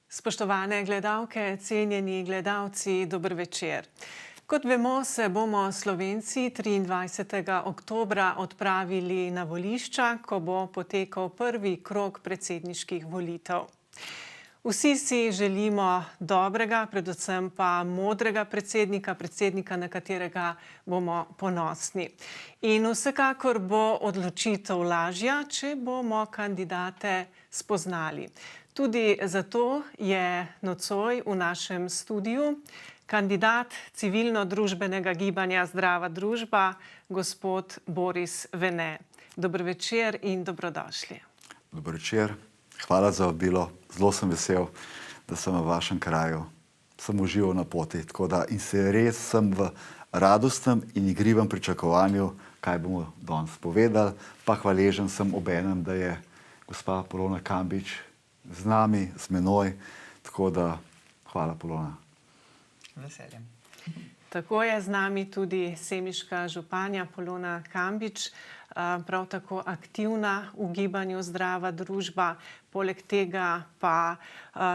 Spoštovane gledalke, cenjeni gledalci, dober večer. Kot vemo, se bomo Slovenci 23. oktobra odpravili na volišča, ko bo potekal prvi krog predsedniških volitev. Vsi si želimo dobrega, predvsem pa modrega predsednika, na katerega bomo ponosni. In vsekakor bo odločitev lažja, če bomo kandidate spoznali. Tudi zato je nocoj v našem studiu kandidat civilno-družbenega gibanja Zdrava družba, gospod Boris Vene. Dober večer in dobrodošli. Dober večer, hvala za vabilo. Zelo sem vesel, da sem v vašem kraju. Sem užival na poti, tako da in se res sem v radostnem in igrivem pričakovanju, kaj bomo danes povedali. Pa hvaležen sem obenem, da je gospa Polona Kambič z nami, z menoj, tako da hvala, Polona. Veseljem. Tako je z nami tudi semiška županja Polona Kambič, prav tako aktivna v gibanju Zdrava družba. Poleg tega pa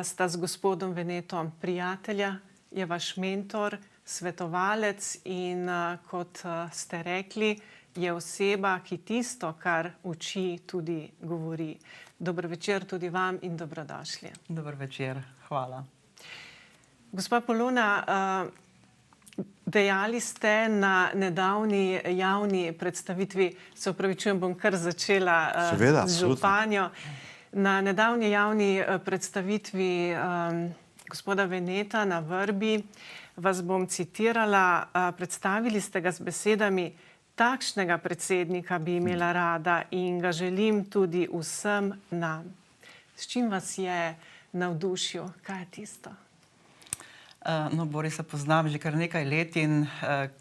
sta z gospodom Venetom prijatelja, je vaš mentor, svetovalec in kot ste rekli, je oseba, ki tisto, kar uči, tudi govori. Dober večer tudi vam in dobrodošli. Dober večer, hvala. Gospa Polona, dejali ste na nedavni javni predstavitvi, se opravičujem, bom kar začela z županjo. Na nedavni javni predstavitvi gospoda Veneta na Vrbi vas bom citirala, predstavili ste ga z besedami: takšnega predsednika bi imela rada in ga želim tudi vsem nam. S čim vas je navdušil? Kaj je tisto? No, Borisa poznam že kar nekaj let in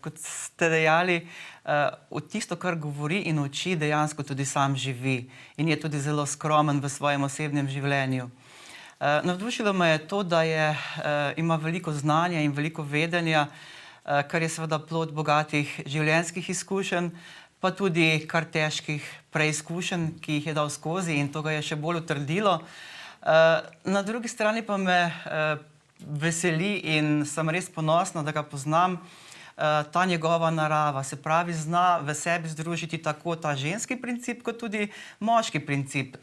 kot ste dejali, od tisto, kar govori in uči, dejansko tudi sam živi. In je tudi zelo skromen v svojem osebnem življenju. Navdušilo me je to, da ima veliko znanja in veliko vedenja, kar je seveda plod bogatih življenjskih izkušenj, pa tudi kar težkih preizkušenj, ki jih je dal skozi in to ga je še bolj utrdilo. Na drugi strani pa me veseli in sem res ponosna, da ga poznam, ta njegova narava. Se pravi, zna v sebi združiti tako ta ženski princip, kot tudi moški princip.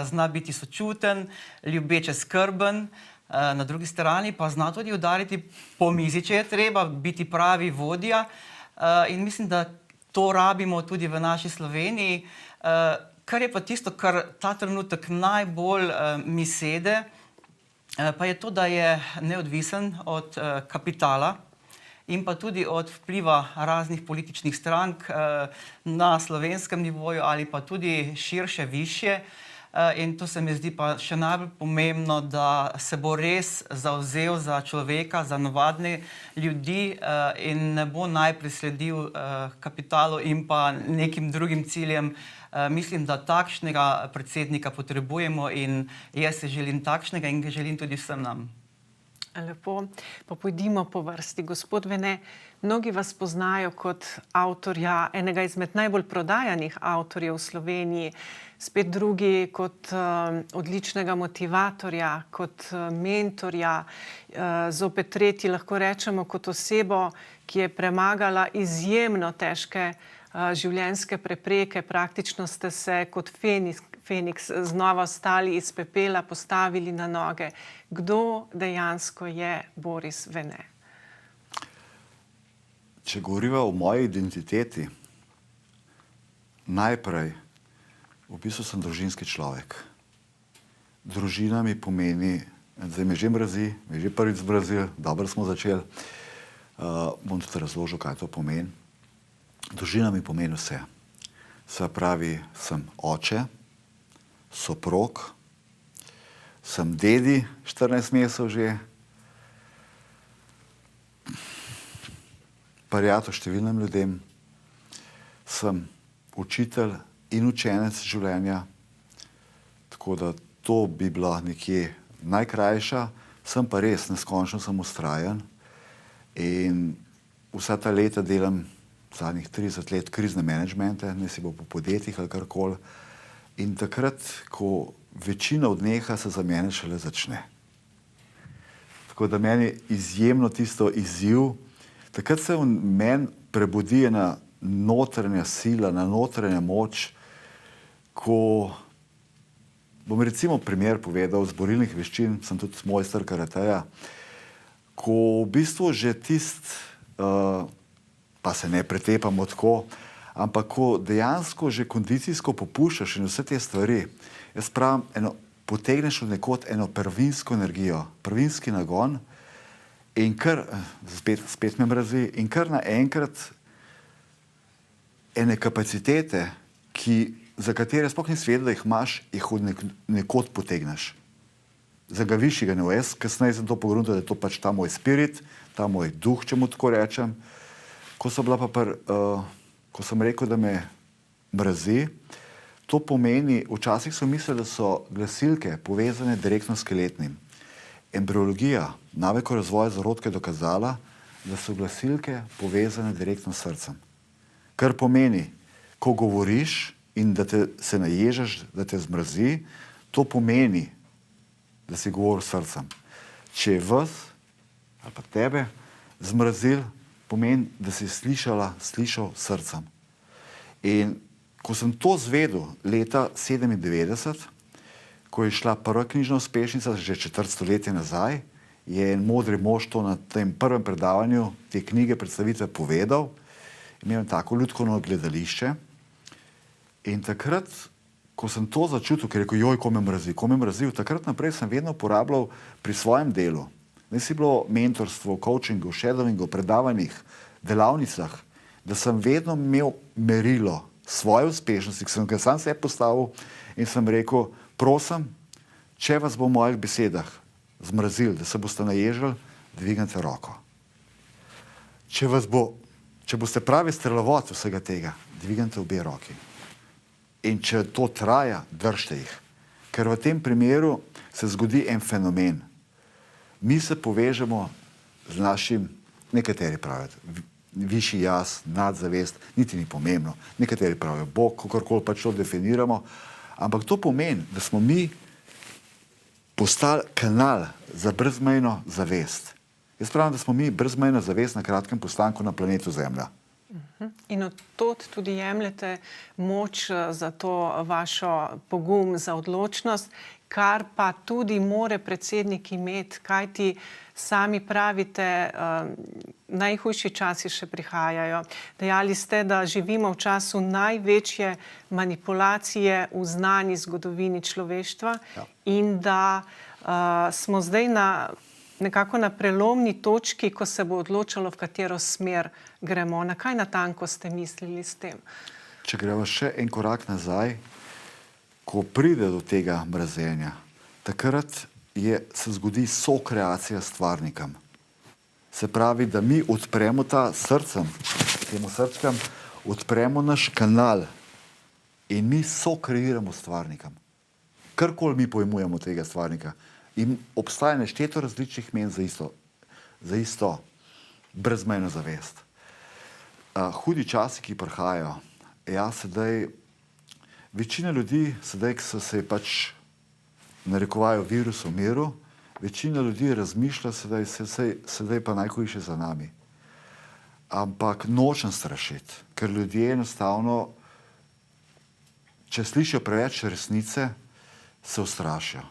Zna biti sočuten, ljubeče skrben, na drugi strani pa zna tudi udariti po mizi, če je treba, biti pravi vodja. In mislim, da to rabimo tudi v naši Sloveniji. Kar je pa tisto, kar ta trenutek najbolj mi sede, pa je to, da je neodvisen od kapitala in pa tudi od vpliva raznih političnih strank na slovenskem nivoju ali pa tudi širše, višje. In to se mi zdi pa še najbolj pomembno, da se bo res zavzel za človeka, za navadne ljudi in ne bo najprej sledil kapitalu in pa nekim drugim ciljem. Mislim, da takšnega predsednika potrebujemo in jaz se želim takšnega in ga želim tudi vsem nam. Lepo, pa pojdimo po vrsti. Gospod Vene, mnogi vas poznajo kot avtorja, enega izmed najbolj prodajanih avtorjev v Sloveniji, spet drugi kot odličnega motivatorja, kot mentorja, zopet tretji lahko rečemo kot osebo, ki je premagala izjemno težke življenjske prepreke. Praktično ste se kot Feniks znova vstali iz pepela, postavili na noge. Kdo dejansko je Boris Vene? Če govoriva o moji identiteti, najprej, v bistvu sem družinski človek. Družina mi pomeni, zdaj me že mrazi, me že prvič zmrazil, dobro smo začeli, bom tudi razložil, kaj to pomeni. Družina mi pomeni vse. Se pravi, sem oče, soprog, sem dedi 14 mesecev že, prijatelj številnim ljudem, sem učitelj in učenec življenja, tako da to bi bila nekje najkrajša, sem pa res neskončno sem vztrajen in vsa ta leta delam zadnjih 30 let krizne menedžmente, ne si bo po podjetjih ali karkoli. In takrat, ko večina odneha, se za mene šele začne. Tako da meni izjemno tisto izziv, takrat se v meni prebudi ena notranja sila, na notranja moč, ko bom recimo primer povedal z borilnih veščin, sem tudi mojster karateja, ko v bistvu že pa se ne pretepamo tako, ampak ko dejansko že kondicijsko popuščaš in vse te stvari, jaz pravim, potegneš od nekod eno prvinsko energijo, prvinski nagon in kar, spet me mrazi, in kar naenkrat ene kapacitete, za katere sploh nisi vedel, da jih imaš, jih od nekod potegneš. Za ga višjega ne veš, kasneje sem to pogruntal, da je to pač ta moj spirit, ta moj duh, če mu tako rečem. Ko sem rekel, da me mrazi, to pomeni, včasih so mislili, da so glasilke povezane direktno s skeletnim. Embriologija, naveko razvoja zarodka je dokazala, da so glasilke povezane direktno s srcem. Kar pomeni, ko govoriš in da se naježaš, da te zmrzi, to pomeni, da si govoril s srcem. Če je vas ali pa tebe zmrazil, pomeni, da si slišal srcem. In ko sem to zvedel leta 1997, ko je šla prva knjižna uspešnica, že 4 stoletja nazaj, je en modri mož to na tem prvem predavanju te knjige predstavitve povedal, imel tako ljudkovno gledališče in takrat, ko sem to začutil, ker je rekel, joj, ko me mrazi, takrat naprej sem vedno uporabljal pri svojem delu. Ne si bilo mentorstvo, coachingu, shadowingu, predavanjih, delavnicah, da sem vedno imel merilo svoje uspešnosti, ki sem ga sam sebi postavil in sem rekel, prosim, če vas bo v mojih besedah zmrazil, da se boste naježali, dvignite roko. Če boste pravi strelovod vsega tega, dvignite obe roki. In če to traja, držite jih. Ker v tem primeru se zgodi en fenomen. Mi se povežemo z našim, nekateri pravijo, višji jaz, nadzavest, niti ni pomembno. Nekateri pravijo Bog, kakorkoli pač to definiramo. Ampak to pomeni, da smo mi postali kanal za brezmejno zavest. Jaz pravim, da smo mi brezmejna zavest na kratkem postanku na planetu Zemlja. In od tod tudi jemljete moč za to vašo pogum, za odločnost, kar pa tudi more predsednik imeti, kajti sami pravite, najhujši časi še prihajajo. Dejali ste, da živimo v času največje manipulacije v znani zgodovini človeštva in da smo zdaj nekako na prelomni točki, ko se bo odločalo, v katero smer gremo. Na kaj natanko ste mislili s tem? Če gremo še en korak nazaj, ko pride do tega mrazenja, takrat se zgodi sokreacija s stvarnikom. Se pravi, da mi odpremo temu srčkam, odpremo naš kanal in mi sokreiramo s stvarnikom. Karkoli mi pojmujemo tega stvarnika. In obstaja nešteto različnih imen za isto brezmejno zavest. Hudi časi, ki prihajajo. Večina ljudi, sedaj, ki so se pač narekovajo virus v miru, večina ljudi razmišlja sedaj pa najhujše za nami. Ampak nočem strašiti, ker ljudje enostavno, če slišijo preveč resnice, se ustrašijo.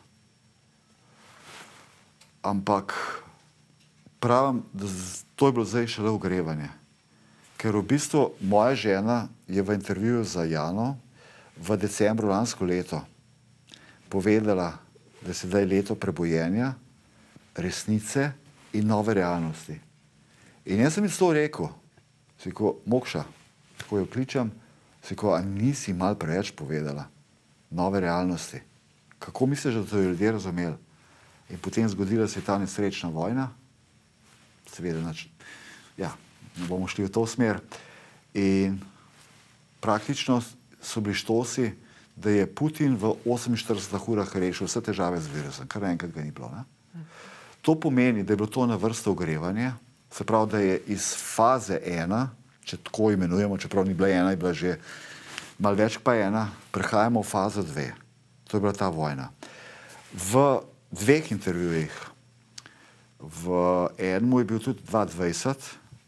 Ampak pravim, da to je bilo zdaj šele ogrevanje. Ker v bistvu moja žena je v intervjuju za Jano v decembru lansko leto povedala, da je sedaj leto prebojenja, resnice in nove realnosti. In jaz sem ji to rekel, si rekel, Mokša, tako jo kličem, si rekel, a nisi malo preveč povedala nove realnosti? Kako misliš, da to ljudje razumeli? In potem zgodila se je ta nesrečna vojna, seveda, ne bomo šli v to smer. In praktično so bili štosi, da je Putin v 48 urah rešil vse težave z virusom, kar enkrat ga ni bilo. To pomeni, da je bilo to na vrsto ogrevanje, se pravi, da je iz faze 1 če tako imenujemo, čeprav ni bila ena, je bila že malo več pa ena, prehajamo v fazo 2. To je bila ta vojna. V 2 intervjujih, v enem je bil tudi 2020,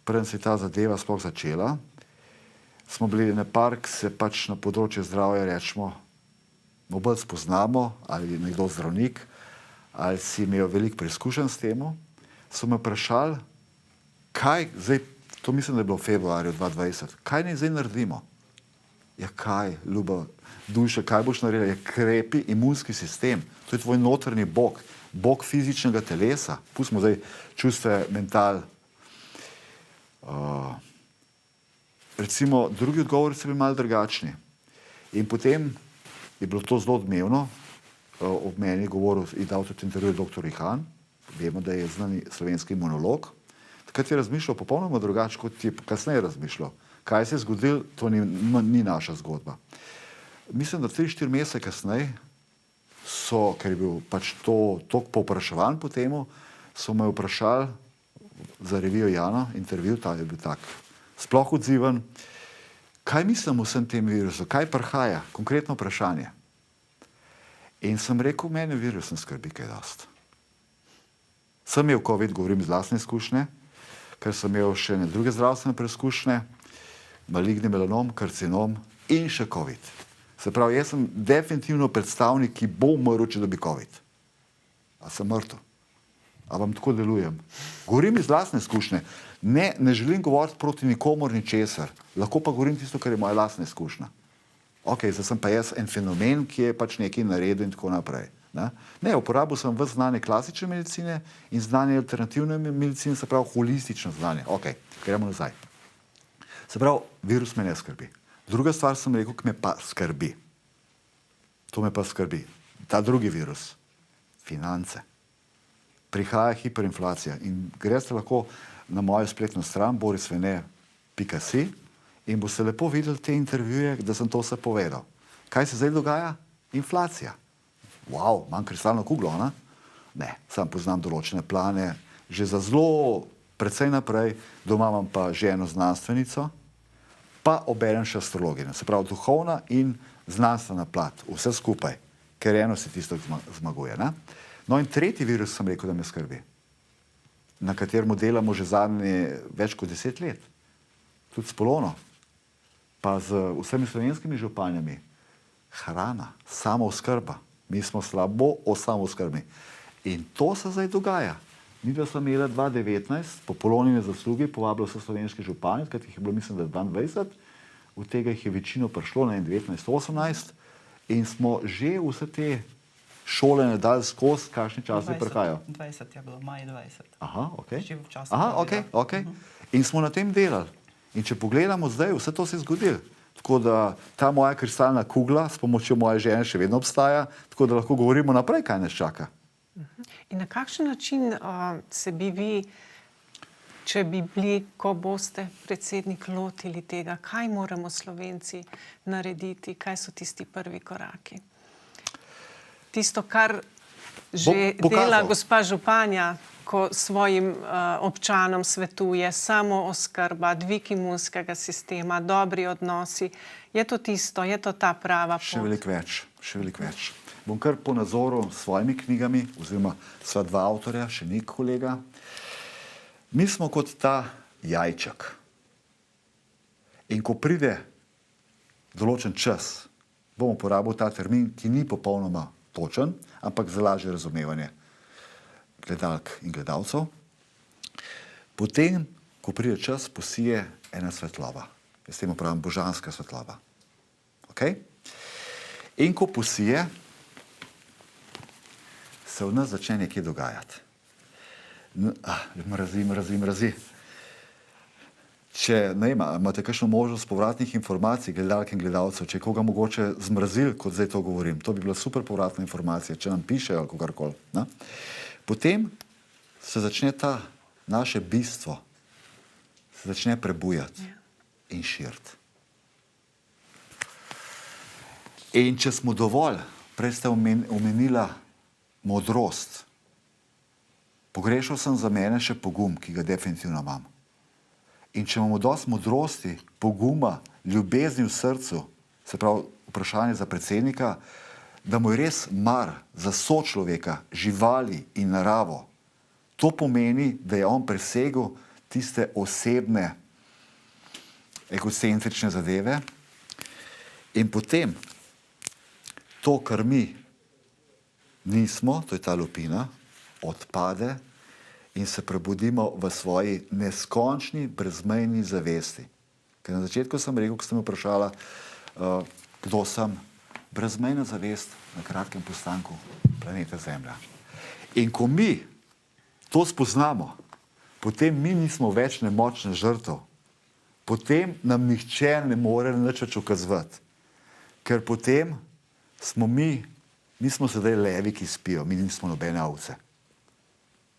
preden se je ta zadeva sploh začela, smo bili na par, ki se pač na področju zdravja rečemo, bolj spoznamo, ali nekdo zdravnik, ali si imel veliko preizkušenj s temu, so me vprašali, kaj zdaj, to mislim, da je bilo v februarju 2020, kaj naj zdaj naredimo? Ja, kaj, ljuba duša, kaj boš naredila? Je krepi imunski sistem, to je tvoj notranji bog, bog fizičnega telesa, pustimo zdaj čustve, mental. Recimo, drugi odgovori so bili malo drugačni. In potem je bilo to zelo odmevno, ob meni govoril in dal tudi intervju dr. Ihan, vemo, da je znani slovenski imunolog. Takrat je razmišljal popolnoma drugače, kot je kasneje razmišljal. Kaj se je zgodilo, to ni naša zgodba. Mislim, da 3-4 mesece kasneje so, ker je bil pač to toliko povpraševan po temu, so me vprašali za revijo Jana, intervju, ta je bil tak sploh odziven, kaj mislim o vsem tem virusu, kaj prihaja, konkretno vprašanje. In sem rekel, mene virus ne skrbi kaj dosti. Sem imel COVID, govorim iz lastne izkušnje, ker sem imel še ne druge zdravstvene preizkušnje, maligni melanom, karcinom in še COVID. Se pravi, jaz sem definitivno predstavnik, ki bo umrl, če dobi COVID. A sem mrtev? A vam tako delujem? Govorim iz lastne izkušnje. Ne želim govoriti proti nikomor ničesar. Lahko pa govorim tisto, kar je moja lastna izkušnja. Ok, zdaj sem pa jaz en fenomen, ki je pač nekaj naredil in tako naprej. Ne, uporabil sem v znanje klasične medicine in znanje alternativne medicine, se pravi holistično znanje. Ok, gremo nazaj. Se pravi, virus me ne skrbi. Druga stvar sem rekel, ki me pa skrbi. To me pa skrbi. Ta drugi virus. Finance. Prihaja hiperinflacija in greste lahko na mojo spletno stran borisvene.si in boste lepo videli te intervjuje, da sem to vse povedal. Kaj se zdaj dogaja? Inflacija. Wow, imam kristalno kuglo, ne? Ne, sam poznam določene plane, že za zelo precej naprej, doma imam pa že eno znanstvenico, pa obenem še astrologinjo, se pravi duhovna in znanstvena plat, vse skupaj, ker eno se tisto zmaguje, ne? No in tretji virus sem rekel, da me skrbi, na katerem delamo že zadnje več kot 10 let. Tudi s Polono, pa z vsemi slovenskimi županjami. Hrana, samooskrba. Mi smo slabo o samooskrbi. In to se zdaj dogaja. Mi da smo imeli 2019, po Polonine zaslugi, povabilo so slovenski župani, ker jih je bilo, mislim, da 22, od tega jih je večino prišlo na 19-18 in smo že vse te šole ne dali skozi, kakšni časi prihajajo. 20 je bilo, maj 20. Aha, ok. Že v času Aha, covida. ok. In smo na tem delali. In če pogledamo zdaj, vse to se je zgodilo. Tako da ta moja kristalna kugla s pomočjo moje žene še vedno obstaja, tako da lahko govorimo naprej, kaj nas čaka. In na kakšen način se bi vi, če bi bili, ko boste predsednik, lotili tega, kaj moramo Slovenci narediti, kaj so tisti prvi koraki? Tisto, kar že dela gospa županja, ko svojim občanom svetuje, samooskrba, dvig imunskega sistema, dobri odnosi. Je to tisto, je to ta prava pot? Še veliko več, še veliko več. Bom kar po nadzoru s svojimi knjigami, oziroma sva 2 avtorja, še nek kolega. Mi smo kot ta jajček. In ko pride določen čas, bom uporabil ta termin, ki ni popolnoma točen, ampak za lažje razumevanje gledalk in gledalcev. Potem, ko pride čas, posije ena svetloba. Jaz temu pravim božanska svetloba. Okay? In ko posije, se v nas začne nekaj dogajati. Mrazi. Če imate kakšno možnost povratnih informacij, gledalk in gledalcev, če je koga mogoče zmrazil, kot zdaj to govorim, to bi bila super povratna informacija, če nam pišejo ali kogarkoli. Potem se začne ta naše bistvo, se začne prebujati in širiti. In če smo dovolj, prej ste omenila modrost, pogrešal sem za mene še pogum, ki ga definitivno imam. In če imamo dosti modrosti, poguma, ljubezni v srcu, se pravi vprašanje za predsednika, da mu je res mar za sočloveka, živali in naravo, to pomeni, da je on presegel tiste osebne, egocentrične zadeve in potem to, kar mi nismo, to je ta lupina, odpade in se prebudimo v svoji neskončni, brezmejni zavesti. Ker na začetku sem rekel, ko ste me vprašala, kdo sem, brezmejna zavest na kratkem postanku planeta Zemlja. In ko mi to spoznamo, potem mi nismo več nemočna žrtev. Potem nam nihče ne more nič več ukazovati. Ker potem smo mi smo sedaj levi, ki spijo, mi nismo nobene ovce.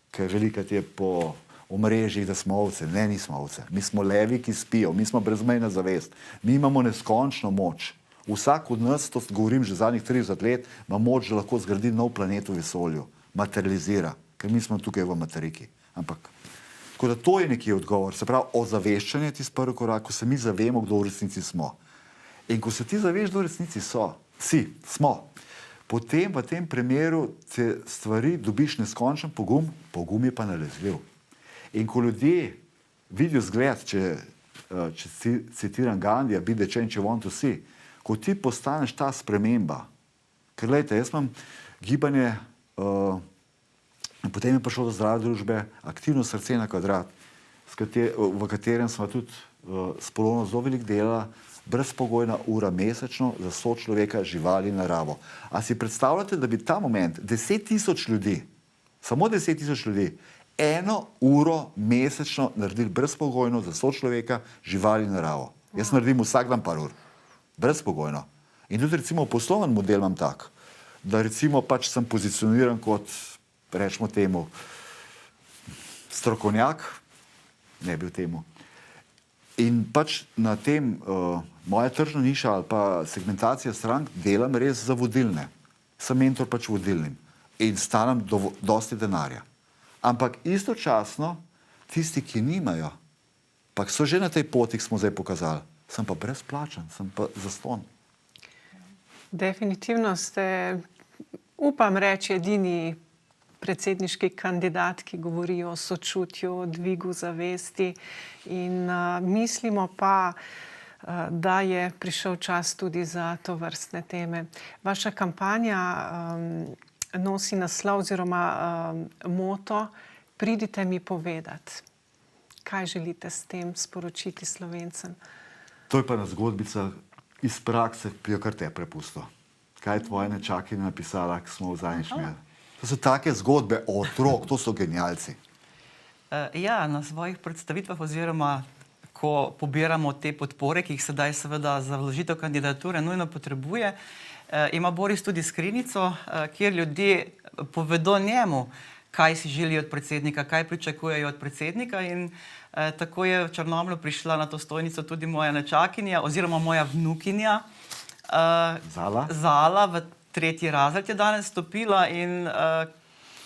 Ker velikrat je po omrežjih, da smo ovce. Ne, nismo ovce. Mi smo levi, ki spijo, mi smo brezmejna zavest. Mi imamo neskončno moč. Vsak od nas, to govorim že zadnjih 30 let, ima moč, da lahko zgradi nov planet v vesolju. Materializira. Ker mi smo tukaj v materiki. Ampak, tako da to je nekje odgovor. Se pravi, ozaveščanje je tisti prvi korak, ko se mi zavemo, kdo v resnici smo. In ko se ti zaveš, kdo v resnici smo, potem v tem primeru te stvari dobiš neskončen pogum, pogum je pa nalezljiv. In ko ljudje vidijo zgled, če citiram Gandija, be the change you want to see, ko ti postaneš ta sprememba, ker glejte, jaz imam gibanje, potem je prišlo do zdrave družbe, aktivno srce na kvadrat, v katerem smo tudi s Polono zelo veliko delala, brezpogojna ura mesečno za sočloveka, živali in naravo. A si predstavljate, da bi ta moment 10.000 ljudi, samo 10.000 ljudi, 1 uro mesečno naredili brezpogojno za sočloveka, živali in naravo? Jaz naredim vsak dan par ur. Brezpogojno. In tudi recimo posloven model imam tak, da recimo pač sem pozicioniran kot, rečemo temu, strokovnjak, ne bi v temu. In pač na tem moja tržna niša ali pa segmentacija strank delam res za vodilne. Sem mentor pač vodilnim in stanem dosti denarja. Ampak istočasno tisti, ki nimajo, pa so že na tej poti, ki smo zdaj pokazali, sem pa brezplačen, sem pa zastonj. Definitivno ste, upam reči, edini predsedniški kandidat, ki govori o sočutju, o dvigu zavesti in mislimo pa, da je prišel čas tudi za to vrstne teme. Vaša kampanja nosi naslov oziroma moto Pridite mi povedati. Kaj želite s tem sporočiti Slovencem? To je pa ena zgodbica iz prakse, ki jo kar te prepusto. Kaj je tvoja nečakinja napisala, ko smo v zadnjič imeli? To so take zgodbe o otrok, to so genialci. Ja, na svojih predstavitvah oziroma ko pobiramo te podpore, ki jih sedaj seveda za vložitev kandidature nujno potrebuje, ima Boris tudi skrinjico, kjer ljudje povedo njemu, kaj si želijo od predsednika, kaj pričakujejo od predsednika in tako je v Črnomlju prišla na to stojnico tudi moja nečakinja oziroma moja vnukinja. Zala v 3. razred je danes stopila in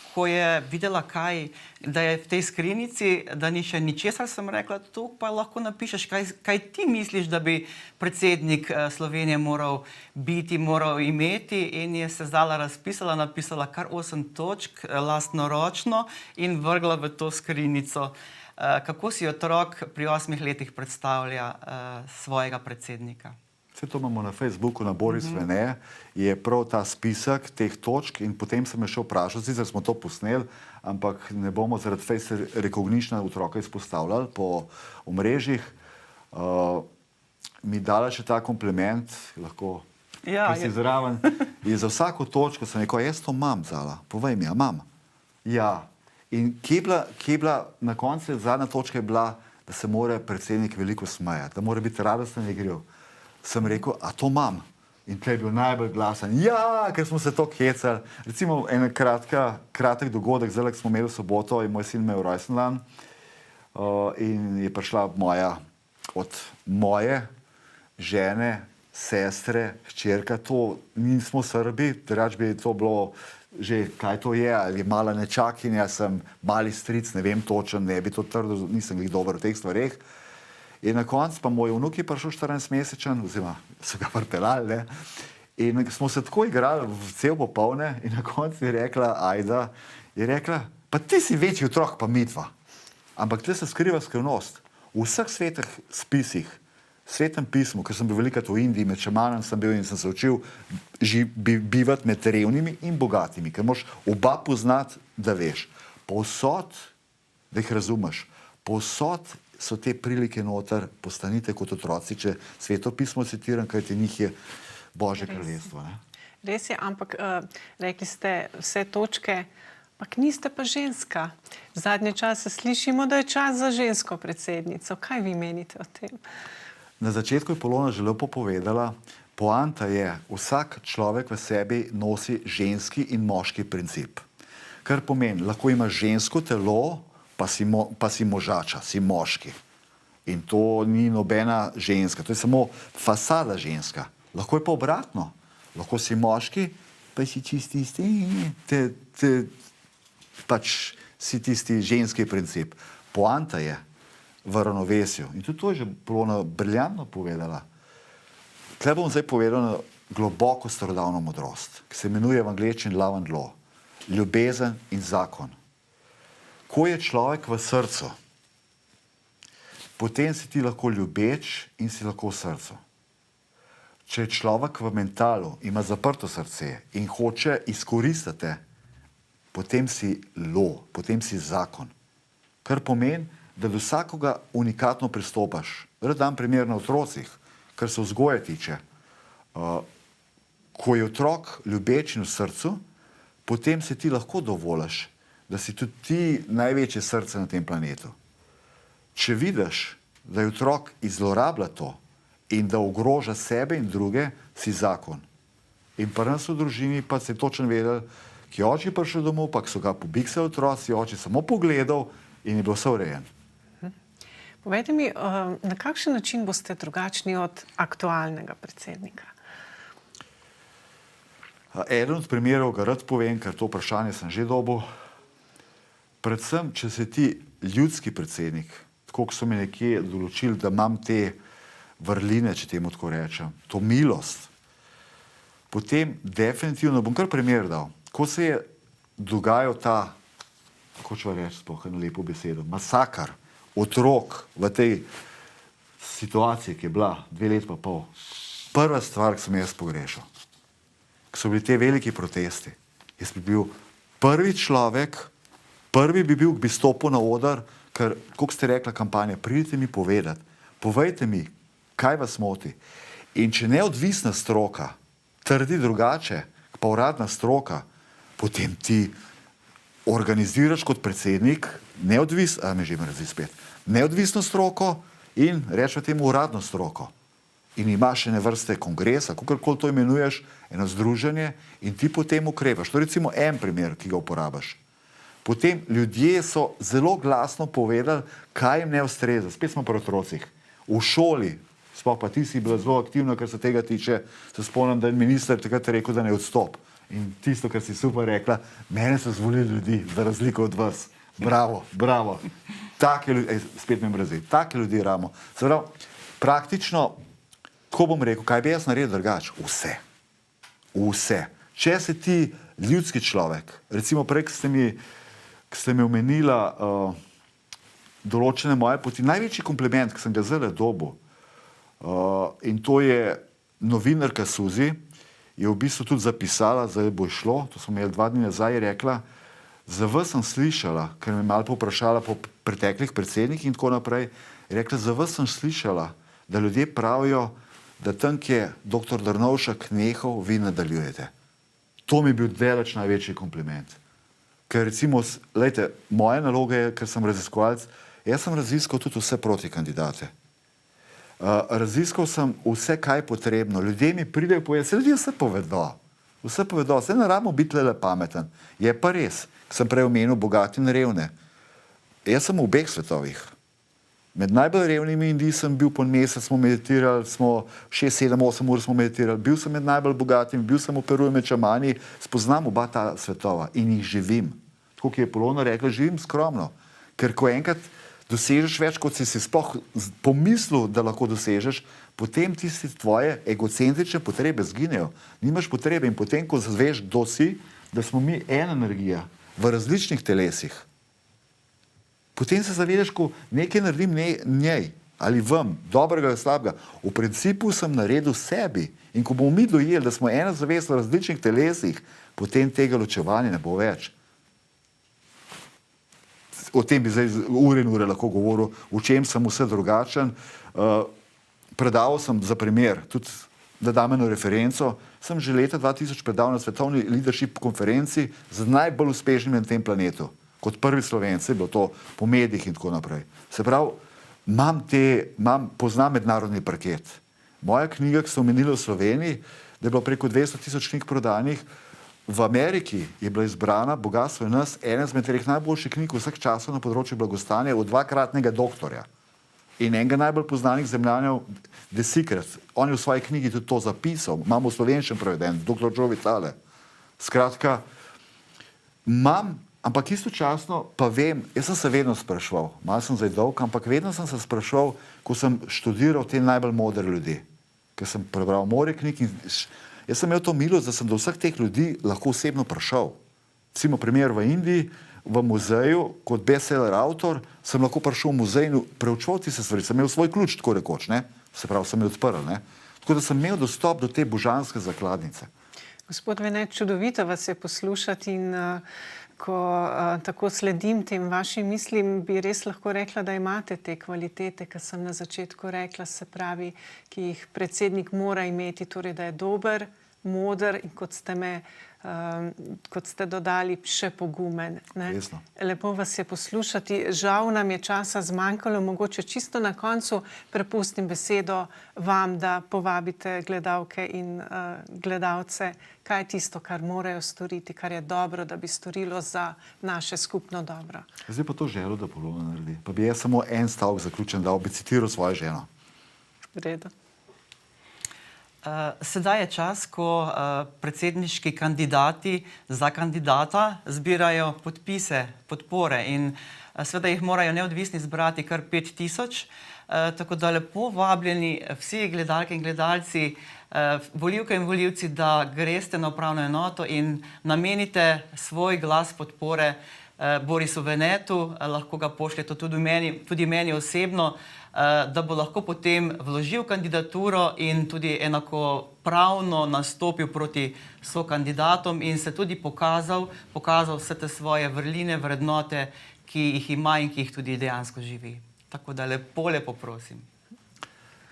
ko je videla, da je v tej skrinjici, da ni še ničesar, sem rekla, tu pa lahko napišeš, kaj ti misliš, da bi predsednik Slovenije moral biti, moral imeti in je se Zala razpisala, napisala kar 8 točk, lastnoročno in vrgla v to skrinjico. Kako si otrok pri 8 letih predstavlja svojega predsednika? Vse to imamo na Facebooku, na Boris Vene, je prav ta spisek teh točk in potem sem me še vprašal, sicer smo to posneli, ampak ne bomo zaradi face recognition otroka izpostavljali po omrežjih. Mi dala še ta kompliment, lahko si zraven. In za vsako točko sem rekel, jaz to imam, Zala, povej mi, a imam? Ja. In kje je bila, na koncu zadnja točka je bila, da se mora predsednik veliko smejati, da mora biti radosten in igriv. Sem rekel, a to imam? In tle je bil najbolj glasen. Ja, ker smo se to hecali. Recimo, en kratek dogodek, zdaj, ko smo imeli v soboto in moj sin imel rojsten dan in je prišla od moje žene, sestre, hčerka, to nismo Srbi, drugače bi to bilo že, kaj to je, ali mala nečakinja, sem mali stric, ne vem točen, ne bi to trdo, nisem jih dober v teh stvareh. In na koncu pa moj vnuk je prišel 14-mesečen, oziroma so ga pripeljali, ne. In smo se tako igrali v cel popolne in na koncu je rekla Ajda, je rekla, pa ti si večji otrok pa midva. Ampak tle se skriva skrivnost. V vseh svetih spisih, svetem pismu, ker sem bil velikrat v Indiji, med šamanom sem bil in sem se učil bivati med revnimi in bogatimi, ker moraš oba poznati, da veš. Povsod, da jih razumeš, povsod so te prilike noter, postanite kot otroci, če sveto pismo citiram, kajti njih je Božje kraljestvo. Ne? Res je, ampak rekli ste vse točke, ampak niste pa ženska. Zadnje čase slišimo, da je čas za žensko predsednico. Kaj vi menite o tem? Na začetku je Polona že lepo povedala, poanta je, vsak človek v sebi nosi ženski in moški princip. Kar pomeni, lahko imaš žensko telo, pa si možača, si moški. In to ni nobena ženska, to je samo fasada ženska. Lahko je pa obratno. Lahko si moški, pa si čisti pač si tisti ženski princip. Poanta je v ravnovesju. In tudi to je že Polona briljantno povedala. Tle bom zdaj povedal globoko starodavno modrost, ki se imenuje v angleščini love and law. Ljubezen in zakon. Ko je človek v srcu, potem si ti lahko ljubeč in si lahko v srcu. Če je človek v mentalu, ima zaprto srce in hoče izkoristiti, potem si potem si zakon. Kar pomeni, da do vsakoga unikatno pristopaš. Rad dam primer na otrocih, kar se vzgoje tiče. Ko je otrok ljubeč in v srcu, potem si ti lahko dovoliš, da si tudi ti največje srce na tem planetu. Če vidiš, da je otrok izlorablja to in da ogroža sebe in druge, si zakon. In pri nas v družini pa se je točno vedel, ki je oči prišel domov, pa so ga pobiksali otroci, oči samo pogledal in je bilo vse urejen. Povejte mi, na kakšen način boste drugačni od aktualnega predsednika? Eden od primerov ga rad povem, ker to vprašanje sem že dobil. Predvsem, če si ti ljudski predsednik, tako kot so mi nekje določili, da imam te vrline, če temu tako rečem, to milost, potem definitivno, bom kar primer dal, ko se je dogajal ta, kako če reči, sploh eno lepo besedo, masakr otrok v tej situaciji, ki je bila 2 leta pa pol. Prva stvar, ki sem jaz pogrešal, ko so bili te veliki protesti, jaz bi bil prvi človek, prvi bi bil, ki bi stopil na oder, ker, kot ste rekla, kampanja, pridite mi povedati, povejte mi, kaj vas moti. In če neodvisna stroka trdi drugače, pa uradna stroka, potem ti organiziraš kot predsednik neodvisno stroko in rečeš temu uradno stroko. In imaš ene vrste kongresa, kakorkoli to imenuješ, eno združenje in ti potem ukrepaš. To je recimo en primer, ki ga uporabaš. Potem ljudje so zelo glasno povedali, kaj jim ne ustreza. Spet smo pri otrocih. V šoli, sploh pa ti si bila zelo aktivna, kar se tega tiče, se spomnim, da je minister takrat rekel, da ne odstop. In tisto, kar si super rekla, mene so zvolili ljudi, za razliko od vas. Bravo, bravo. Take ljudi, spet me mrazi, take ljudi ramo. Se pravi, praktično, ko bom rekel, kaj bi jaz naredil drugače? Vse. Vse. Če si ti ljudski človek, recimo prej, ko ste mi omenila določene moje poti, največji kompliment, ki sem ga zdaj dobil, in to je novinarka Suzi, je v bistvu tudi zapisala, zdaj bo šlo, to smo imeli 2 dni nazaj, je rekla, za vas sem slišala, ker me malo povprašala po preteklih predsednikih in tako naprej, je rekla, za vas sem slišala, da ljudje pravijo, da tam, ki je dr. Drnovšek nehal, vi nadaljujete. To mi je bil daleč največji kompliment. Ker recimo, lejte, moja naloga je, ker sem raziskovalec, jaz sem raziskal tudi vse protikandidate. Raziskal sem vse, kaj je potrebno. Ljudje mi pridejo povedati, ljudje vse povedo. Vse povedo, vse ne rabimo biti le pameten. Je pa res, sem prej omenil bogati in revne. Jaz sem v obeh svetovih. Med najbolj revnimi Indiji sem bil po mesec, smo meditirali, smo 6, 7, 8 ur smo meditirali. Bil sem med najbolj bogatimi, bil sem v Peruju med šamani, spoznam oba ta svetova in jih živim. Tako, ki je Polona rekla, živim skromno. Ker ko enkrat dosežeš več, kot si sploh pomislil, da lahko dosežeš, potem tiste tvoje egocentrične potrebe zginejo. Nimaš potrebe in potem, ko zveš, kdo si, da smo mi ena energija v različnih telesih, potem se zavedaš, ko nekaj naredim njej ali vam, dobrega ali slabega, v principu sem naredil sebi. In ko bomo mi dojeli, da smo ena zavest v različnih telesih, potem tega ločevanja ne bo več. O tem bi zdaj ure in ure lahko govoril, v čem sem vse drugačen. Predaval sem za primer, tudi da dam eno referenco, sem že leta 2000 predaval na svetovni leadership konferenci z najbolj uspešnimi na tem planetu. Kot prvi Slovenci, bilo to po medijih in tako naprej. Se pravi, poznam mednarodni parket. Moja knjiga, ki so omenili v Sloveniji, da je bilo preko 200,000 knjig prodanih, v Ameriki je bila izbrana Bogatstvo in nas, ena izmed 3 najboljših knjig vseh časov na področju blagostanja od 2-kratnega doktorja. In enega najbolj poznanih zemljanjev, The Secret. On je v svoji knjigi tudi to zapisal. Imamo v slovenščini preveden, dr. Joe Vitale. Skratka, ampak istočasno pa vem, jaz sem se vedno spraševal, malo sem zdaj dolg, ampak vedno sem se spraševal, ko sem študiral te najbolj modre ljudi, ker sem prebral more knjig in jaz sem imel to milost, da sem do vseh teh ljudi lahko osebno prišel. Recimo primer v Indiji, v muzeju, kot bestseller avtor, sem lahko prišel v muzej in preučeval tiste stvari, sem imel svoj ključ, tako rekoč, ne? Se pravi, sem jo odprl, ne? Tako da sem imel dostop do te božanske zakladnice. Gospod Vene, čudovito vas je poslušati in ko tako sledim tem vašim mislim, bi res lahko rekla, da imate te kvalitete, ki sem na začetku rekla, se pravi, ki jih predsednik mora imeti, torej da je dober, moder in kot ste dodali, še pogumen. Lepo vas je poslušati. Žal nam je časa zmanjkalo, mogoče čisto na koncu prepustim besedo vam, da povabite gledalke in gledalce, kaj je tisto, kar morajo storiti, kar je dobro, da bi storilo za naše skupno dobro. Zdaj pa to željo, da podobno naredi. Pa bi jaz samo en stavek zaključen dal, bi citiral svojo ženo. V redu. Sedaj je čas, ko predsedniški kandidati za kandidata zbirajo podpise, podpore in seveda jih morajo neodvisni zbrati kar 5,000, tako da lepo vabljeni vsi gledalke in gledalci, volivke in volivci, da greste na upravno enoto in namenite svoj glas podpore Borisu Venetu, lahko ga pošljete tudi meni osebno, da bo lahko potem vložil kandidaturo in tudi enakopravno nastopil proti sokandidatom in se tudi pokazal vse te svoje vrline, vrednote, ki jih ima in ki jih tudi dejansko živi. Tako da lepo prosim.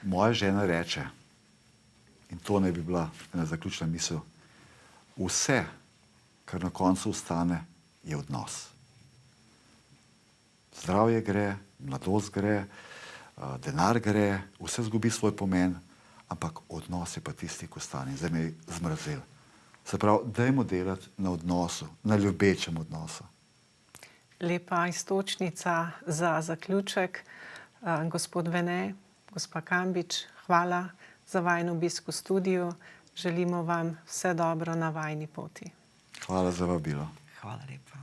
Moja žena reče, in to ne bi bila ena zaključna misel, vse, kar na koncu ostane, je odnos. Zdravje gre, mladost gre, denar gre, vse zgubi svoj pomen, ampak odnos je pa tisti, ki ostane. Zdaj me je zmrzel. Se pravi, dajmo delati na odnosu, na ljubečem odnosu. Lepa iztočnica za zaključek. Gospod Vene, gospa Kambič, hvala za vajin obisk v studiu. Želimo vam vse dobro na vajni poti. Hvala za vabilo. Hvala lepa.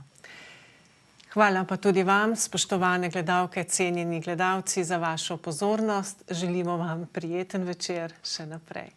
Hvala pa tudi vam, spoštovane gledalke, cenjeni gledalci, za vašo pozornost. Želimo vam prijeten večer še naprej.